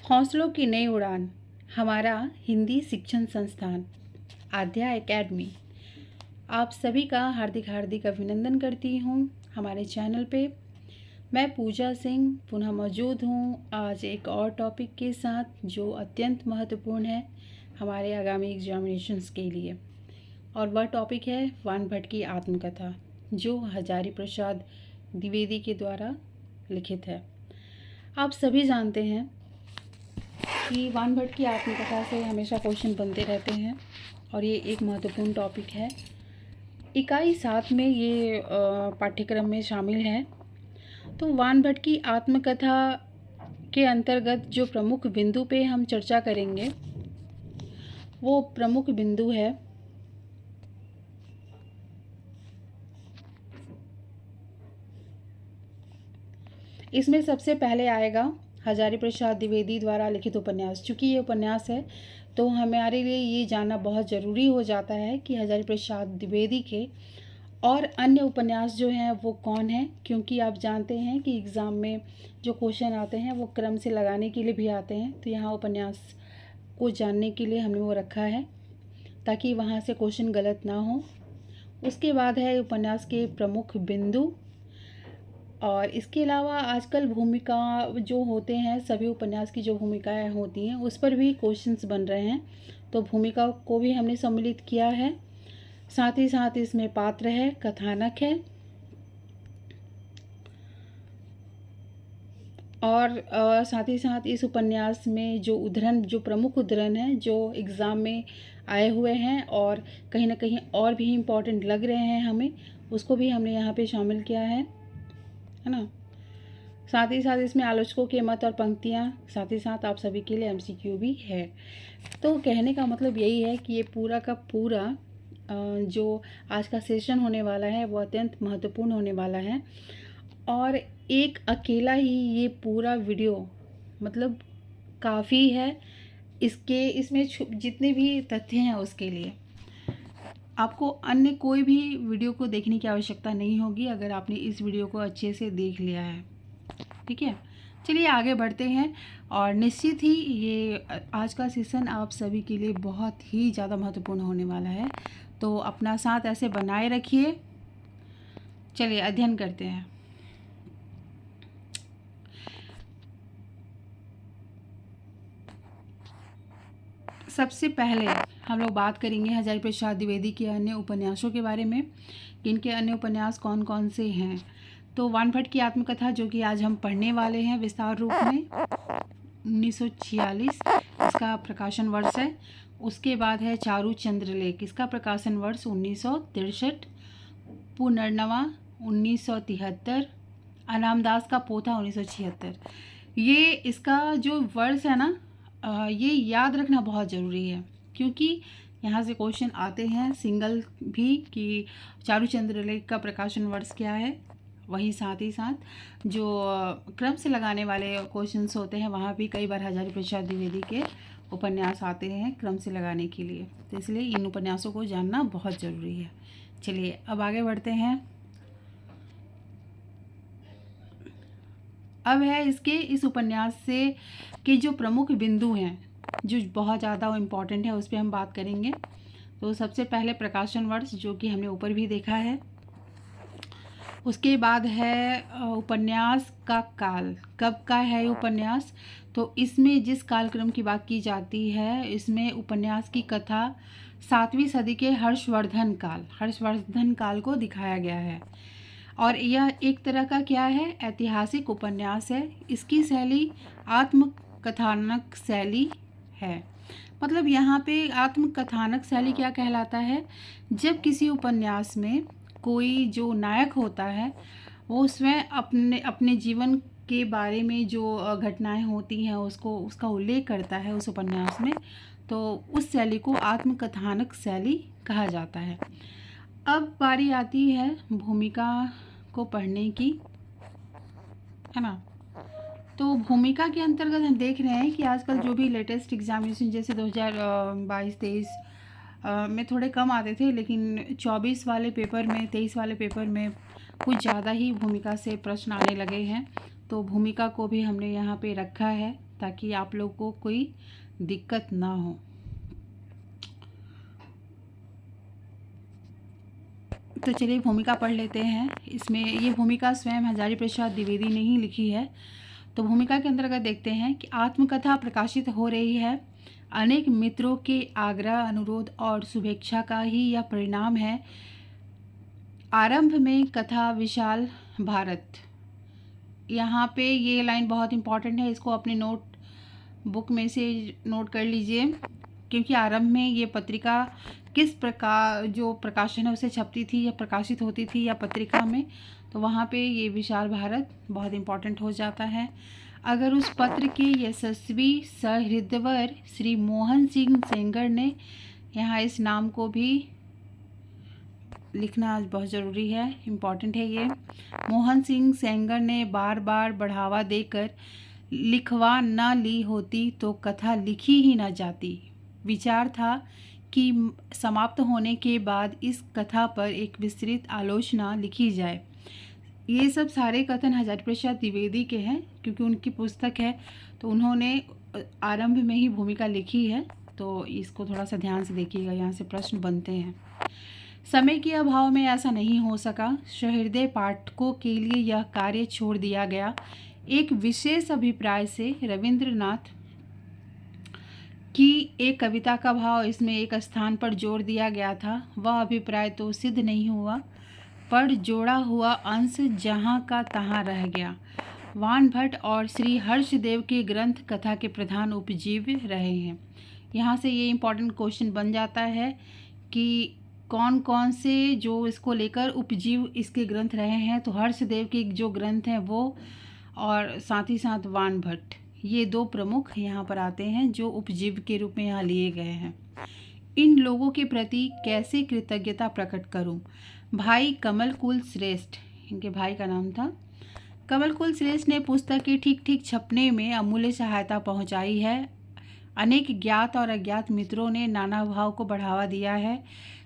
हौसलों की नई उड़ान, हमारा हिंदी शिक्षण संस्थान आद्या एकेडमी आप सभी का हार्दिक हार्दिक अभिनंदन करती हूँ हमारे चैनल पे। मैं पूजा सिंह पुनः मौजूद हूँ आज एक और टॉपिक के साथ जो अत्यंत महत्वपूर्ण है हमारे आगामी एग्जामिनेशंस के लिए, और वह टॉपिक है वान भट्ट की आत्मकथा जो हजारी प्रसाद द्विवेदी के द्वारा लिखित है। आप सभी जानते हैं कि वान भट्ट की आत्मकथा से हमेशा क्वेश्चन बनते रहते हैं और ये एक महत्वपूर्ण टॉपिक है। इकाई 7 में ये पाठ्यक्रम में शामिल है। तो वान भट्ट की आत्मकथा के अंतर्गत जो प्रमुख बिंदु पे हम चर्चा करेंगे वो प्रमुख बिंदु है इसमें सबसे पहले आएगा हजारी प्रसाद द्विवेदी द्वारा लिखित उपन्यास। चूँकि ये उपन्यास है तो हमारे लिए ये जानना बहुत ज़रूरी हो जाता है कि हजारी प्रसाद द्विवेदी के और अन्य उपन्यास जो हैं वो कौन हैं, क्योंकि आप जानते हैं कि एग्ज़ाम में जो क्वेश्चन आते हैं वो क्रम से लगाने के लिए भी आते हैं। तो यहाँ उपन्यास को जानने के लिए हमने वो रखा है ताकि वहाँ से क्वेश्चन गलत ना हो। उसके बाद है उपन्यास के प्रमुख बिंदु, और इसके अलावा आजकल भूमिका जो होते हैं सभी उपन्यास की जो भूमिकाएं होती हैं उस पर भी क्वेश्चंस बन रहे हैं, तो भूमिका को भी हमने सम्मिलित किया है। साथ ही साथ इसमें पात्र है, कथानक है और साथ ही साथ इस उपन्यास में जो उद्धरण जो प्रमुख उद्धरण है जो एग्ज़ाम में आए हुए हैं और कहीं ना कहीं और भी इम्पोर्टेंट लग रहे हैं हमें, उसको भी हमने यहाँ पे शामिल किया है ना। साथ ही साथ इसमें आलोचकों के मत और पंक्तियाँ, साथ ही साथ आप सभी के लिए एमसीक्यू भी है। तो कहने का मतलब यही है कि ये पूरा का पूरा जो आज का सेशन होने वाला है वो अत्यंत महत्वपूर्ण होने वाला है, और एक अकेला ही ये पूरा वीडियो मतलब काफ़ी है। इसमें जितने भी तथ्य हैं उसके लिए आपको अन्य कोई भी वीडियो को देखने की आवश्यकता नहीं होगी अगर आपने इस वीडियो को अच्छे से देख लिया है। ठीक है, चलिए आगे बढ़ते हैं। और निश्चित ही ये आज का सेशन आप सभी के लिए बहुत ही ज़्यादा महत्वपूर्ण होने वाला है, तो अपना साथ ऐसे बनाए रखिए। चलिए अध्ययन करते हैं। सबसे पहले हम लोग बात करेंगे हजारी प्रसाद द्विवेदी के अन्य उपन्यासों के बारे में कि इनके अन्य उपन्यास कौन कौन से हैं। तो वान भट्ट की आत्मकथा जो कि आज हम पढ़ने वाले हैं विस्तार रूप में 1946 इसका प्रकाशन वर्ष है। उसके बाद है चारू चंद्रलेख, इसका प्रकाशन वर्ष 1963, पुनर्नवा 1973, अनामदास का पोथा 1976। ये इसका जो वर्ष है ना ये याद रखना बहुत ज़रूरी है क्योंकि यहाँ से क्वेश्चन आते हैं सिंगल भी कि चारू चंद्रलेख का प्रकाशन वर्ष क्या है, वहीं साथ ही साथ जो क्रम से लगाने वाले क्वेश्चंस होते हैं वहाँ भी कई बार हजारी प्रसाद द्विवेदी के उपन्यास आते हैं क्रम से लगाने के लिए, तो इसलिए इन उपन्यासों को जानना बहुत ज़रूरी है। चलिए अब आगे बढ़ते हैं। अब है इस उपन्यास से के जो प्रमुख बिंदु हैं जो बहुत ज़्यादा इम्पॉर्टेंट है उस पर हम बात करेंगे। तो सबसे पहले प्रकाशन वर्ष जो कि हमने ऊपर भी देखा है। उसके बाद है उपन्यास का काल, कब का है ये उपन्यास। तो इसमें जिस कालक्रम की बात की जाती है इसमें उपन्यास की कथा 7वीं सदी के हर्षवर्धन काल को दिखाया गया है, और यह एक तरह का क्या है, ऐतिहासिक उपन्यास है। इसकी शैली आत्मकथानक शैली है। मतलब यहाँ पे आत्मकथानक शैली क्या कहलाता है, जब किसी उपन्यास में कोई जो नायक होता है वो स्वयं अपने जीवन के बारे में जो घटनाएं होती हैं उसका उल्लेख करता है उस उपन्यास में, तो उस शैली को आत्मकथानक शैली कहा जाता है। अब बारी आती है भूमिका को पढ़ने की, है ना। तो भूमिका के अंतर्गत हम देख रहे हैं कि आजकल जो भी लेटेस्ट एग्जामिनेशन जैसे 2022-23 में थोड़े कम आते थे, लेकिन 24 वाले पेपर में 23 वाले पेपर में कुछ ज़्यादा ही भूमिका से प्रश्न आने लगे हैं। तो भूमिका को भी हमने यहाँ पे रखा है ताकि आप लोग को कोई दिक्कत ना हो। तो चलिए भूमिका पढ़ लेते हैं। इसमें ये भूमिका स्वयं हजारी प्रसाद द्विवेदी ने ही लिखी है। तो भूमिका के अंतर्गत देखते हैं कि आत्मकथा प्रकाशित हो रही है। अनेक मित्रों के आग्रह, अनुरोध और शुभेच्छा का ही यह परिणाम है। आरंभ में कथा विशाल भारत। यहाँ पे ये लाइन बहुत इम्पॉर्टेंट है, इसको अपने नोट बुक में से नोट कर लीजिए, क्योंकि आरंभ में ये पत्रिका किस प्रकार जो प्रकाशन है उसे छपती थी या प्रकाशित होती थी या पत्रिका में, तो वहाँ पे ये विशाल भारत बहुत इम्पॉर्टेंट हो जाता है। अगर उस पत्र के यशस्वी सहृदयवर श्री मोहन सिंह सेंगर ने, यहाँ इस नाम को भी लिखना बहुत ज़रूरी है, इम्पॉर्टेंट है ये। मोहन सिंह सेंगर ने बार बार बढ़ावा देकर लिखवा न ली होती तो कथा लिखी ही न जाती। विचार था कि समाप्त होने के बाद इस कथा पर एक विस्तृत आलोचना लिखी जाए। ये सब सारे कथन हजारी प्रसाद द्विवेदी के हैं, क्योंकि उनकी पुस्तक है तो उन्होंने आरंभ में ही भूमिका लिखी है। तो इसको थोड़ा सा ध्यान से देखिएगा, यहाँ से प्रश्न बनते हैं। समय के अभाव में ऐसा नहीं हो सका। सहृदय पाठकों के लिए यह कार्य छोड़ दिया गया। एक विशेष अभिप्राय से रविंद्रनाथ की एक कविता का भाव इसमें एक स्थान पर जोड़ दिया गया था। वह अभिप्राय तो सिद्ध नहीं हुआ, पर जोड़ा हुआ अंश जहाँ का तहाँ रह गया। वानभट्ट और श्री हर्षदेव के ग्रंथ कथा के प्रधान उपजीव्य रहे हैं। यहाँ से ये इम्पॉर्टेंट क्वेश्चन बन जाता है कि कौन कौन से जो इसको लेकर उपजीव इसके ग्रंथ रहे हैं। तो हर्षदेव के जो ग्रंथ हैं वो, और साथ ही साथ वानभट्ट, ये दो प्रमुख यहाँ पर आते हैं जो उपजीव के रूप में यहाँ लिए गए हैं। इन लोगों के प्रति कैसे कृतज्ञता प्रकट करूं? भाई कमल कुल श्रेष्ठ, इनके भाई का नाम था कमल कुल श्रेष्ठ, ने पुस्तक के ठीक ठीक छपने में अमूल्य सहायता पहुंचाई है। अनेक ज्ञात और अज्ञात मित्रों ने नाना भाव को बढ़ावा दिया है।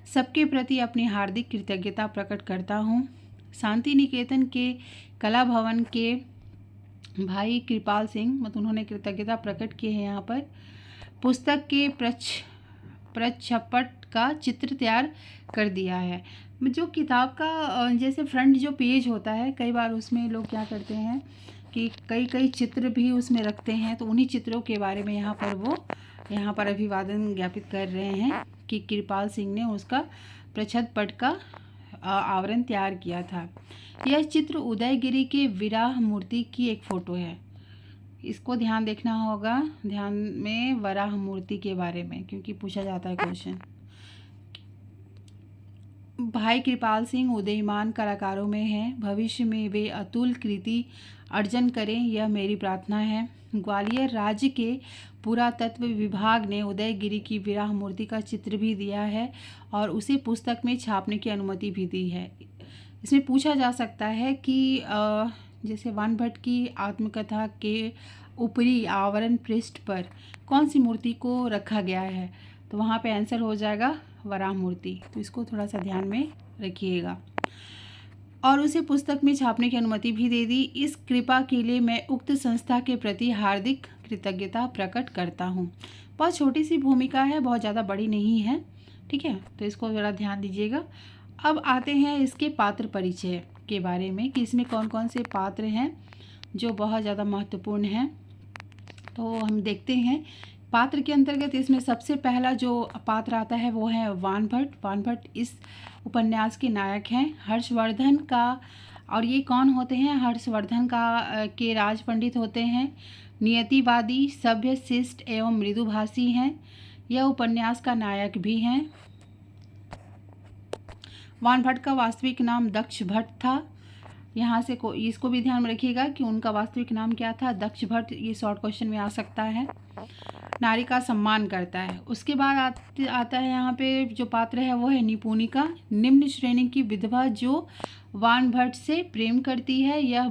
सबके प्रति अपनी हार्दिक कृतज्ञता प्रकट करता हूँ। शांति निकेतन के कला भवन के भाई कृपाल सिंह, मतलब उन्होंने कृतज्ञता प्रकट की है यहाँ पर। पुस्तक के प्रच्छपट का चित्र तैयार कर दिया है। जो किताब का जैसे फ्रंट जो पेज होता है, कई बार उसमें लोग क्या करते हैं कि कई चित्र भी उसमें रखते हैं। तो उन्हीं चित्रों के बारे में यहाँ पर अभिवादन ज्ञापित कर रहे हैं कि कृपाल सिंह ने उसका प्रच्छदपट का आवरण तैयार किया था। यह चित्र उदयगिरी के विराह मूर्ति की एक फ़ोटो है। इसको ध्यान देखना होगा, ध्यान में वराह मूर्ति के बारे में, क्योंकि पूछा जाता है क्वेश्चन। भाई कृपाल सिंह उदयमान कलाकारों में हैं। भविष्य में वे अतुल कृति अर्जन करें, यह मेरी प्रार्थना है। ग्वालियर राज्य के पुरातत्व विभाग ने उदयगिरी की विराह मूर्ति का चित्र भी दिया है और उसे पुस्तक में छापने की अनुमति भी दी है। इसमें पूछा जा सकता है कि जैसे वानभट्ट की आत्मकथा के ऊपरी आवरण पृष्ठ पर कौन सी मूर्ति को रखा गया है, तो वहाँ पे आंसर हो जाएगा वराह मूर्ति। तो इसको थोड़ा सा ध्यान में रखिएगा। और उसे पुस्तक में छापने की अनुमति भी दे दी। इस कृपा के लिए मैं उक्त संस्था के प्रति हार्दिक कृतज्ञता प्रकट करता हूँ। बहुत छोटी सी भूमिका है, बहुत ज़्यादा बड़ी नहीं है, ठीक है, तो इसको ज़रा ध्यान दीजिएगा। अब आते हैं इसके पात्र परिचय के बारे में कि इसमें कौन कौन से पात्र हैं जो बहुत ज़्यादा महत्वपूर्ण हैं। तो हम देखते हैं पात्र के अंतर्गत इसमें सबसे पहला जो पात्र आता है वो है वानभट्ट। वानभट्ट इस उपन्यास के नायक हैं। हर्षवर्धन का, और ये कौन होते हैं? हर्षवर्धन का के राज पंडित होते हैं। नियतिवादी, सभ्य, शिष्ट एवं मृदुभाषी हैं। यह उपन्यास का नायक भी हैं। वानभट्ट का वास्तविक नाम दक्ष भट्ट था। यहाँ से इसको भी ध्यान में रखिएगा कि उनका वास्तविक नाम क्या था, दक्ष भट्ट। ये शॉर्ट क्वेश्चन में आ सकता है। नारी का सम्मान करता है। उसके बाद आता है यहाँ पे जो पात्र है वो है निपुणिका, निम्न श्रेणी की विधवा जो वानभट्ट से प्रेम करती है। यह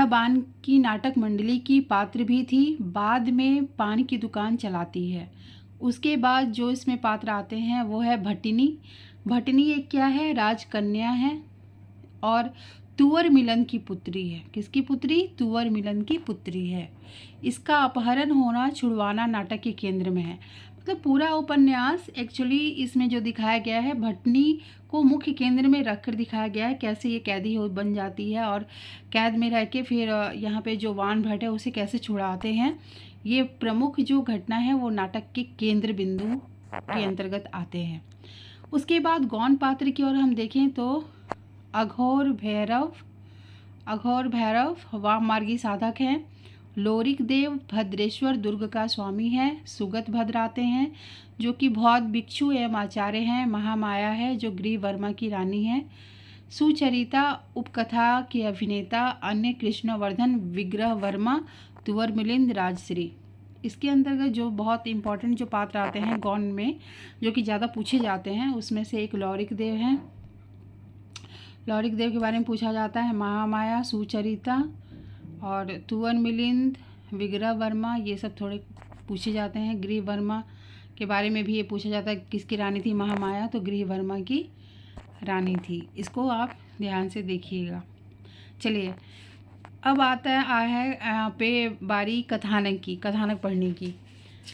बाण की नाटक मंडली की पात्र भी थी। बाद में पान की दुकान चलाती है। उसके बाद जो इसमें पात्र आते हैं वो है भट्टिनी। भट्टिनी एक क्या है? राजकन्या है। और तुवर मिलन की पुत्री है। किसकी पुत्री? तुवर मिलन की पुत्री है। इसका अपहरण होना छुड़वाना नाटक के केंद्र में है। मतलब पूरा उपन्यास एक्चुअली इसमें जो दिखाया गया है, भटनी को मुख्य केंद्र में रखकर दिखाया गया है, कैसे ये कैदी हो बन जाती है और कैद में रह के फिर यहाँ पे जो वान भट्ट है उसे कैसे छुड़ाते हैं। ये प्रमुख जो घटना है वो नाटक के केंद्र बिंदु के अंतर्गत आते हैं। उसके बाद गौण पात्र की ओर हम देखें तो अघोर भैरव वाममार्गी साधक हैं। लोरिक देव भद्रेश्वर दुर्ग का स्वामी है। सुगत भद्र आते हैं जो कि बौद्ध भिक्षु एवं आचार्य हैं। महामाया है जो ग्रीव वर्मा की रानी है। सुचरिता उपकथा के अभिनेता अन्य कृष्णवर्धन विग्रह वर्मा तुवर मिलिंद राजश्री। इसके अंतर्गत जो बहुत इम्पोर्टेंट जो पात्र आते हैं गौण में, जो कि ज़्यादा पूछे जाते हैं, उसमें से एक लौरिक देव हैं। लौरिक देव के बारे में पूछा जाता है। महामाया, सुचरिता और तुवर मिलिंद, विग्रह वर्मा, ये सब थोड़े पूछे जाते हैं। ग्रीव वर्मा के बारे में भी ये पूछा जाता है किसकी रानी थी महामाया, तो ग्रीव वर्मा की रानी थी। इसको आप ध्यान से देखिएगा। चलिए अब आता है यहाँ पे बारी कथानक पढ़ने की।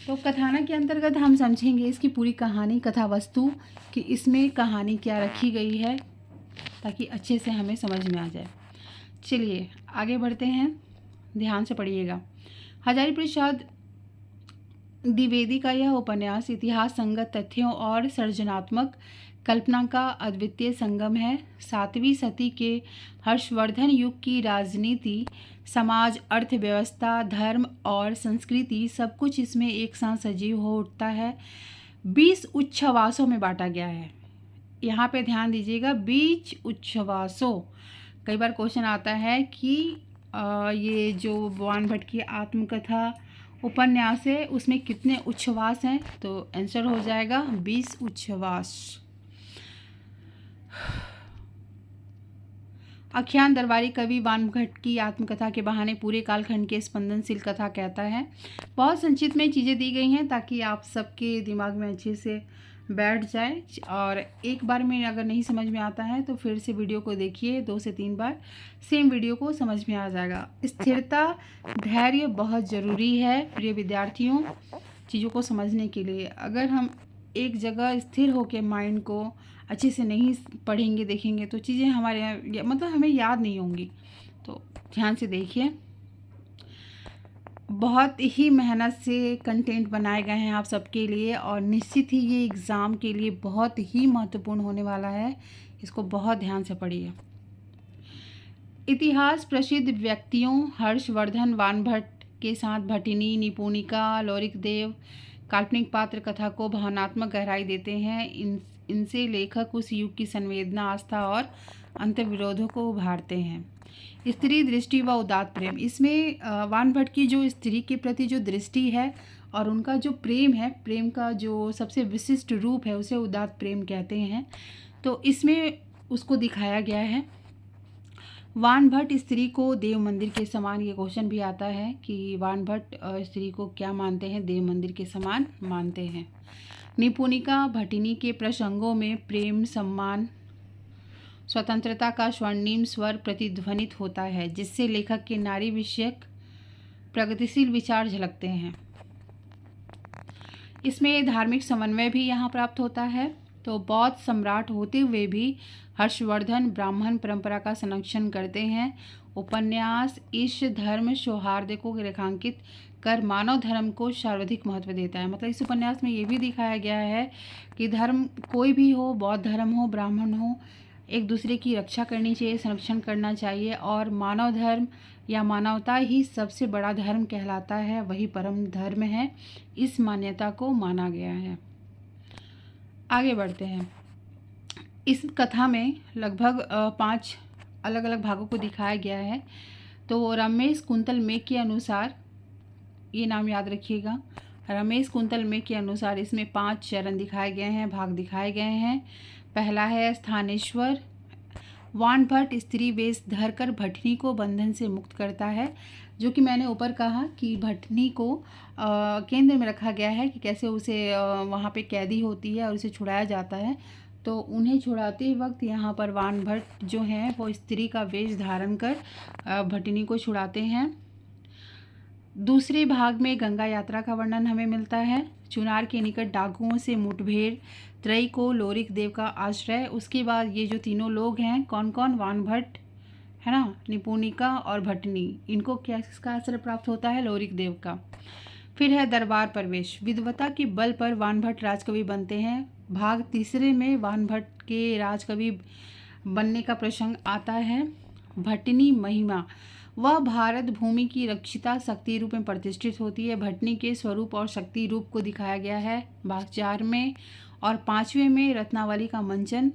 तो कथानक के अंतर्गत हम समझेंगे इसकी पूरी कहानी, कथा वस्तु, कि इसमें कहानी क्या रखी गई है, ताकि अच्छे से हमें समझ में आ जाए। चलिए आगे बढ़ते हैं, ध्यान से पढ़िएगा। हजारी प्रसाद द्विवेदी का यह उपन्यास इतिहास संगत तथ्यों और सृजनात्मक कल्पना का अद्वितीय संगम है। 7वीं सदी के हर्षवर्धन युग की राजनीति, समाज, अर्थव्यवस्था, धर्म और संस्कृति सब कुछ इसमें एक साथ सजीव हो उठता है। 20 उच्छ्वासों में बांटा गया है। यहाँ पे ध्यान दीजिएगा, 20 उच्छ्वासों। कई बार क्वेश्चन आता है कि ये जो वान भट्ट की आत्मकथा उपन्यास है उसमें कितने उच्छ्वास हैं, तो आंसर हो जाएगा 20 उच्छ्वास। आख्यान दरबारी कवि वान भट्ट की आत्मकथा के बहाने पूरे कालखंड के स्पंदनशील कथा कहता है। बहुत संक्षिप्त में चीज़ें दी गई हैं ताकि आप सबके दिमाग में अच्छे से बैठ जाए, और एक बार में अगर नहीं समझ में आता है तो फिर से वीडियो को देखिए 2 से 3 बार, सेम वीडियो को समझ में आ जाएगा। स्थिरता, धैर्य बहुत ज़रूरी है प्रिय विद्यार्थियों चीज़ों को समझने के लिए। अगर हम एक जगह स्थिर होकर माइंड को अच्छे से नहीं पढ़ेंगे देखेंगे तो चीज़ें हमारे मतलब हमें याद नहीं होंगी। तो ध्यान से देखिए, बहुत ही मेहनत से कंटेंट बनाए गए हैं आप सबके लिए, और निश्चित ही ये एग्ज़ाम के लिए बहुत ही महत्वपूर्ण होने वाला है। इसको बहुत ध्यान से पढ़िए। इतिहास प्रसिद्ध व्यक्तियों हर्षवर्धन वान भट्ट के साथ भटिनी, निपुणिका, लौरिक देव काल्पनिक पात्र कथा को भावनात्मक गहराई देते हैं। इनसे लेखक उस युग की संवेदना, आस्था और अंतर्विरोधों को उभारते हैं। स्त्री दृष्टि व उदात्त प्रेम, इसमें वान भट्ट की जो स्त्री के प्रति जो दृष्टि है और उनका जो प्रेम है, प्रेम का जो सबसे विशिष्ट रूप है उसे उदात्त प्रेम कहते हैं। तो इसमें उसको दिखाया गया है। वान भट्ट स्त्री को देव मंदिर के समान, ये क्वेश्चन भी आता है कि वान भट्ट स्त्री को क्या मानते हैं, देव मंदिर के समान मानते हैं। निपुणिका भटिनी के प्रसंगों में प्रेम, सम्मान, स्वतंत्रता का स्वर्णिम स्वर प्रतिध्वनित होता है, जिससे लेखक के नारी विषयक प्रगतिशील विचार झलकते हैं। इसमें धार्मिक समन्वय भी यहाँ प्राप्त होता है। तो बौद्ध सम्राट होते हुए भी हर्षवर्धन ब्राह्मण परंपरा का संरक्षण करते हैं। उपन्यास इस धर्म सौहार्द को रेखांकित कर मानव धर्म को सर्वाधिक महत्व देता है। मतलब इस उपन्यास में ये भी दिखाया गया है कि धर्म कोई भी हो, बौद्ध धर्म हो, ब्राह्मण हो, एक दूसरे की रक्षा करनी चाहिए, संरक्षण करना चाहिए, और मानव धर्म या मानवता ही सबसे बड़ा धर्म कहलाता है, वही परम धर्म है। इस मान्यता को माना गया है। आगे बढ़ते हैं। इस कथा में लगभग 5 अलग अलग भागों को दिखाया गया है। तो रमेश कुंतल मेघ के अनुसार, ये नाम याद रखिएगा, रमेश कुंतल मेघ के अनुसार इसमें 5 चरण दिखाए गए हैं, भाग दिखाए गए हैं। पहला है स्थानेश्वर। वान भट्ट स्त्री वेश धरकर भटनी को बंधन से मुक्त करता है, जो कि मैंने ऊपर कहा कि भटनी को केंद्र में रखा गया है कि कैसे उसे वहाँ पे कैदी होती है और उसे छुड़ाया जाता है। तो उन्हें छुड़ाते वक्त यहाँ पर वान भट्ट जो हैं वो स्त्री का वेश धारण कर भटिनी को छुड़ाते हैं। दूसरे भाग में गंगा यात्रा का वर्णन हमें मिलता है। चुनार के निकट डाकुओं से मुठभेड़, त्रयी को लोरिक देव का आश्रय। उसके बाद ये जो तीनों लोग हैं, कौन कौन, वान भट्ट है ना, निपुणिका और भटनी, इनको क्या किसका आश्रय प्राप्त होता है, लोरिक देव का। फिर है दरबार प्रवेश। विद्वता के बल पर वान भट्ट राजकवि बनते हैं। भाग तीसरे में वान भट्ट के राजकवि बनने का प्रसंग आता है। भटनी महिमा, वह भारत भूमि की रक्षिता शक्ति रूप में प्रतिष्ठित होती है। भटनी के स्वरूप और शक्ति रूप को दिखाया गया है भाग 4 में। और 5वें में रत्नावली का मंचन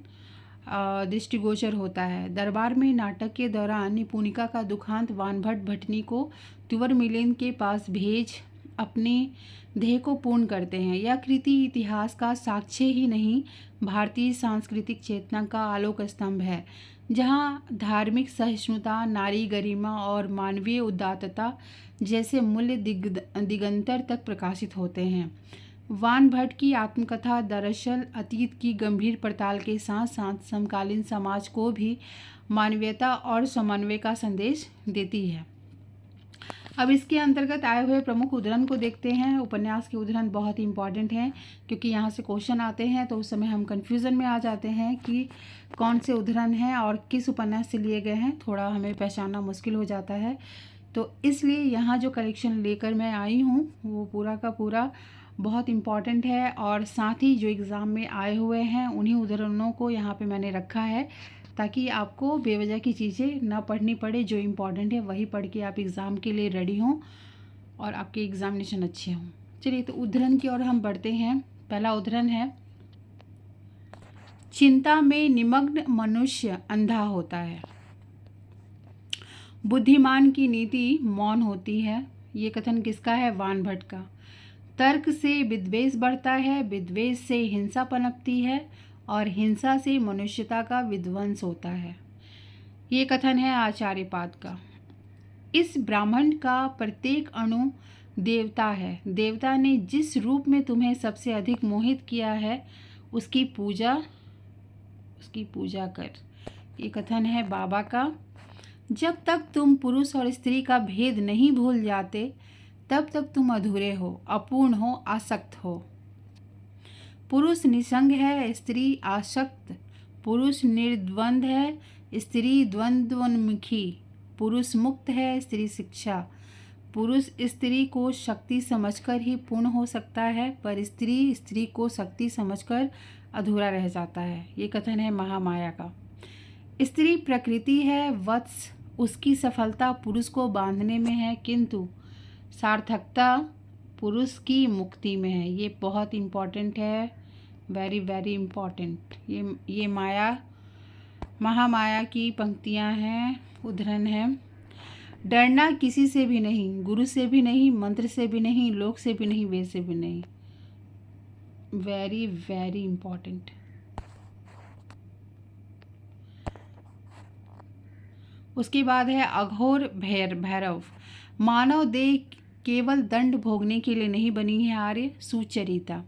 दृष्टिगोचर होता है। दरबार में नाटक के दौरान निपुणिका का दुखांत वान भट्ट भटनी को तुवर मिलिंद के पास भेज अपने ध्येय को पूर्ण करते हैं। यह कृति इतिहास का साक्ष्य ही नहीं, भारतीय सांस्कृतिक चेतना का आलोक स्तंभ है, जहाँ धार्मिक सहिष्णुता, नारी गरिमा और मानवीय उदात्तता जैसे मूल्य दिगंतर तक प्रकाशित होते हैं। वान भट्ट की आत्मकथा दरअसल अतीत की गंभीर पड़ताल के साथ साथ समकालीन समाज को भी मानवीयता और समन्वय का संदेश देती है। अब इसके अंतर्गत आए हुए प्रमुख उद्धरण को देखते हैं। उपन्यास के उद्धरण बहुत ही इंपॉर्टेंट हैं, क्योंकि यहाँ से क्वेश्चन आते हैं तो उस समय हम कन्फ्यूज़न में आ जाते हैं कि कौन से उद्धरण हैं और किस उपन्यास से लिए गए हैं, थोड़ा हमें पहचानना मुश्किल हो जाता है। तो इसलिए यहाँ जो कलेक्शन लेकर मैं आई हूँ वो पूरा का पूरा बहुत इम्पॉर्टेंट है, और साथ ही जो एग्ज़ाम में आए हुए हैं उन्हीं उद्धरणों को यहाँ पे मैंने रखा है, ताकि आपको बेवजह की चीज़ें ना पढ़नी पड़े। जो इम्पॉर्टेंट है वही पढ़ के आप एग्ज़ाम के लिए रेडी हों और आपके एग्ज़ामिनेशन अच्छे हों। चलिए तो उद्धरण की ओर हम बढ़ते हैं। पहला उद्धरण है, चिंता में निमग्न मनुष्य अंधा होता है, बुद्धिमान की नीति मौन होती है। ये कथन किसका है, वान भट्ट का। तर्क से विद्वेष बढ़ता है, विद्वेष से हिंसा पनपती है और हिंसा से मनुष्यता का विध्वंस होता है। ये कथन है आचार्यपाद का। इस ब्राह्मण का प्रत्येक अणु देवता है। देवता ने जिस रूप में तुम्हें सबसे अधिक मोहित किया है उसकी पूजा कर। ये कथन है बाबा का। जब तक तुम पुरुष और स्त्री का भेद नहीं भूल जाते तब तक तुम अधूरे हो, अपूर्ण हो, आसक्त हो। पुरुष निसंग है, स्त्री आसक्त। पुरुष निर्द्वंद है, स्त्री द्वंद्वोन्मुखी। पुरुष मुक्त है, स्त्री शिक्षा। पुरुष स्त्री को शक्ति समझकर ही पूर्ण हो सकता है, पर स्त्री स्त्री को शक्ति समझकर अधूरा रह जाता है। ये कथन है महामाया का। स्त्री प्रकृति है वत्स, उसकी सफलता पुरुष को बांधने में है, किंतु सार्थकता पुरुष की मुक्ति में है। ये बहुत इम्पॉर्टेंट है, वेरी वेरी इम्पॉर्टेंट। ये महामाया की पंक्तियाँ हैं, उद्धरण है। डरना किसी से भी नहीं, गुरु से भी नहीं, मंत्र से भी नहीं, लोक से भी नहीं, वेद से भी नहीं। Very very important. उसके बाद है अघोर भैरव। मानव देह केवल दंड भोगने के लिए नहीं बनी है आर्य, सुचरिता।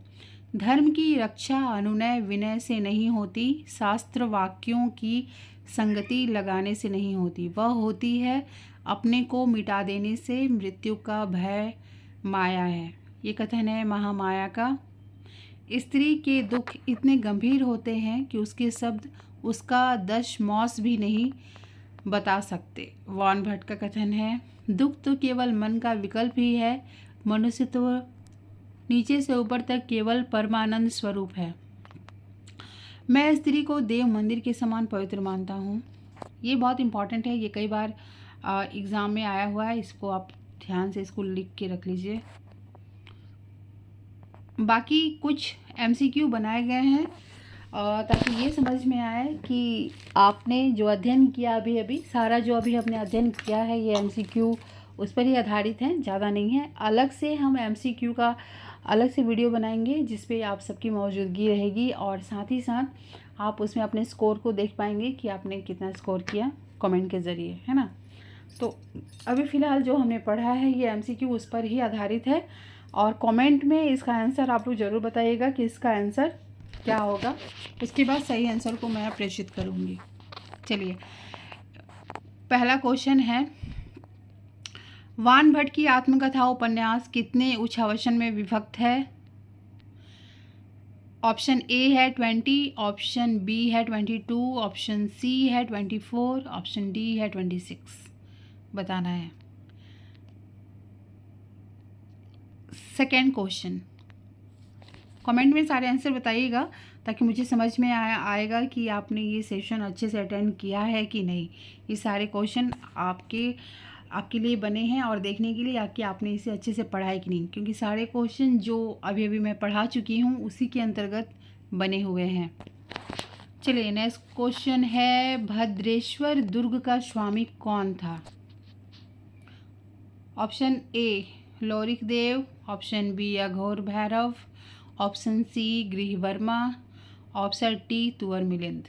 धर्म की रक्षा अनुनय विनय से नहीं होती, शास्त्र वाक्यों की संगति लगाने से नहीं होती, वह होती है अपने को मिटा देने से। मृत्यु का भय माया है। ये कथन है महामाया का। स्त्री के दुख इतने गंभीर होते हैं कि उसके शब्द उसका दशमौस भी नहीं बता सकते। वान भट्ट का कथन है, दुख तो केवल मन का विकल्प ही है, मनुष्य तो नीचे से ऊपर तक केवल परमानंद स्वरूप है। मैं स्त्री को देव मंदिर के समान पवित्र मानता हूँ। ये बहुत इम्पॉर्टेंट है, ये कई बार एग्ज़ाम में आया हुआ है, इसको आप ध्यान से इसको लिख के रख लीजिए। बाकी कुछ MCQ बनाए गए हैं ताकि ये समझ में आए कि आपने जो अध्ययन किया अभी सारा जो अभी आपने अध्ययन किया है ये MCQ उस पर ही आधारित हैं, ज़्यादा नहीं है। अलग से हम MCQ का अलग से वीडियो बनाएंगे जिस पे आप सबकी मौजूदगी रहेगी, और साथ ही साथ आप उसमें अपने स्कोर को देख पाएंगे कि आपने कितना स्कोर किया कमेंट के ज़रिए, है ना। तो अभी फ़िलहाल जो हमने पढ़ा है ये MCQ उस पर ही आधारित है, और कमेंट में इसका आंसर आप लोग ज़रूर बताइएगा कि इसका आंसर क्या होगा, उसके बाद सही आंसर को मैं प्रेषित करूँगी। चलिए, पहला क्वेश्चन है, वानभट्ट की आत्मकथा उपन्यास कितने उच्छावचन में विभक्त है? ऑप्शन ए है 20, ऑप्शन बी है 22, ऑप्शन सी है 24, ऑप्शन डी है 26। बताना है। सेकेंड क्वेश्चन, कमेंट में सारे आंसर बताइएगा ताकि मुझे समझ में आएगा कि आपने ये सेशन अच्छे से अटेंड किया है कि नहीं। ये सारे क्वेश्चन आपके लिए बने हैं और देखने के लिए कि आपने इसे अच्छे से पढ़ा है कि नहीं, क्योंकि सारे क्वेश्चन जो अभी अभी मैं पढ़ा चुकी हूँ उसी के अंतर्गत बने हुए हैं। चलिए, नेक्स्ट क्वेश्चन है, भद्रेश्वर दुर्ग का स्वामी कौन था? Option A Lorik Dev, option B Aghor Bhairav, option C Grihavarma, option D Tuvar Milind.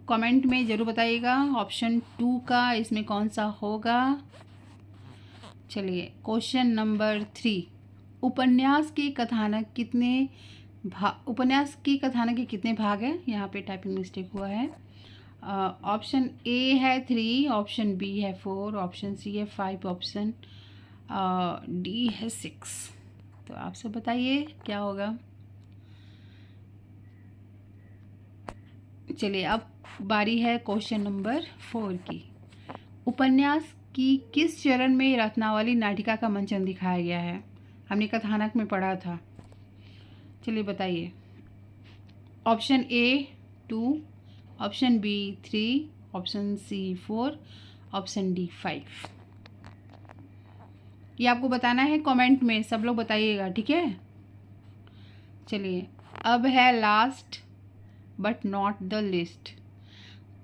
Comment में ज़रूर बताइएगा ऑप्शन 2 का इसमें कौन सा होगा। चलिए, क्वेश्चन नंबर 3, उपन्यास के कथानक के कितने भाग हैं? यहाँ पे टाइपिंग मिस्टेक हुआ है। ऑप्शन ए है 3, ऑप्शन बी है 4, ऑप्शन सी है 5, ऑप्शन डी है 6। तो आप सब बताइए क्या होगा। चलिए, अब बारी है क्वेश्चन नंबर 4 की। उपन्यास की किस चरण में रत्नावली नाटिका का मंचन दिखाया गया है? हमने कथानक में पढ़ा था। चलिए बताइए। Option A 2, option B 3, option C 4, option D 5। ये आपको बताना है कमेंट में, सब लोग बताइएगा, ठीक है। चलिए, अब है last but not the list,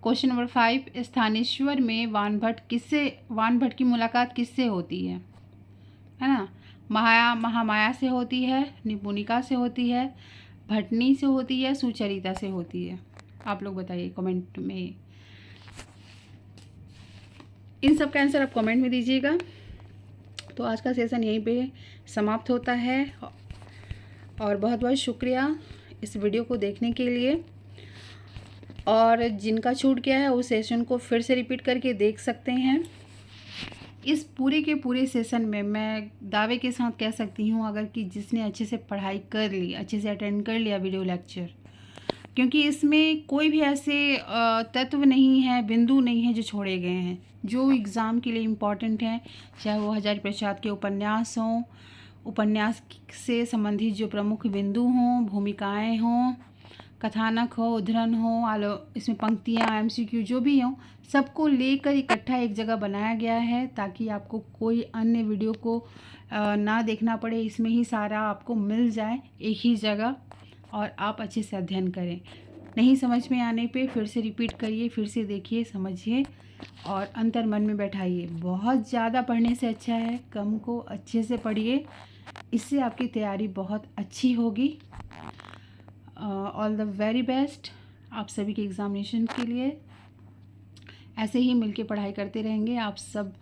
question number 5, Sthaneshwar में वानभट्ट की मुलाकात किससे होती है ना? महामाया से होती है, निपुणिका से होती है, भटनी से होती है, सुचरिता से होती है? आप लोग बताइए कमेंट में। इन सब का आंसर आप कमेंट में दीजिएगा। तो आज का सेशन यहीं पे समाप्त होता है और बहुत बहुत शुक्रिया इस वीडियो को देखने के लिए। और जिनका छूट गया है उस सेशन को फिर से रिपीट करके देख सकते हैं। इस पूरे के पूरे सेशन में मैं दावे के साथ कह सकती हूँ, अगर कि जिसने अच्छे से पढ़ाई कर ली, अच्छे से अटेंड कर लिया वीडियो लेक्चर, क्योंकि इसमें कोई भी ऐसे तत्व नहीं है, बिंदु नहीं है जो छोड़े गए हैं, जो एग्ज़ाम के लिए इम्पॉर्टेंट हैं, चाहे वो हजारी प्रसाद के उपन्यास हों, उपन्यास से संबंधित जो प्रमुख बिंदु हों, भूमिकाएं हों, कथानक हो, उद्धरण हो, इसमें पंक्तियाँ, MCQ जो भी हों, सबको लेकर इकट्ठा एक जगह बनाया गया है ताकि आपको कोई अन्य वीडियो को ना देखना पड़े। इसमें ही सारा आपको मिल जाए एक ही जगह और आप अच्छे से अध्ययन करें। नहीं समझ में आने पे फिर से रिपीट करिए, फिर से देखिए, समझिए और अंतर मन में बैठाइए। बहुत ज़्यादा पढ़ने से अच्छा है कम को अच्छे से पढ़िए, इससे आपकी तैयारी बहुत अच्छी होगी। ऑल द वेरी बेस्ट आप सभी के एग्ज़ामिनेशन के लिए। ऐसे ही मिलके पढ़ाई करते रहेंगे आप सब,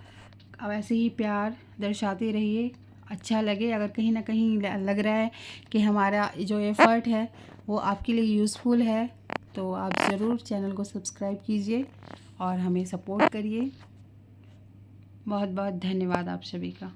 अब ऐसे ही प्यार दर्शाते रहिए। अच्छा लगे, अगर कहीं ना कहीं लग रहा है कि हमारा जो एफ़र्ट है वो आपके लिए यूज़फुल है, तो आप ज़रूर चैनल को सब्सक्राइब कीजिए और हमें सपोर्ट करिए। बहुत बहुत धन्यवाद आप सभी का।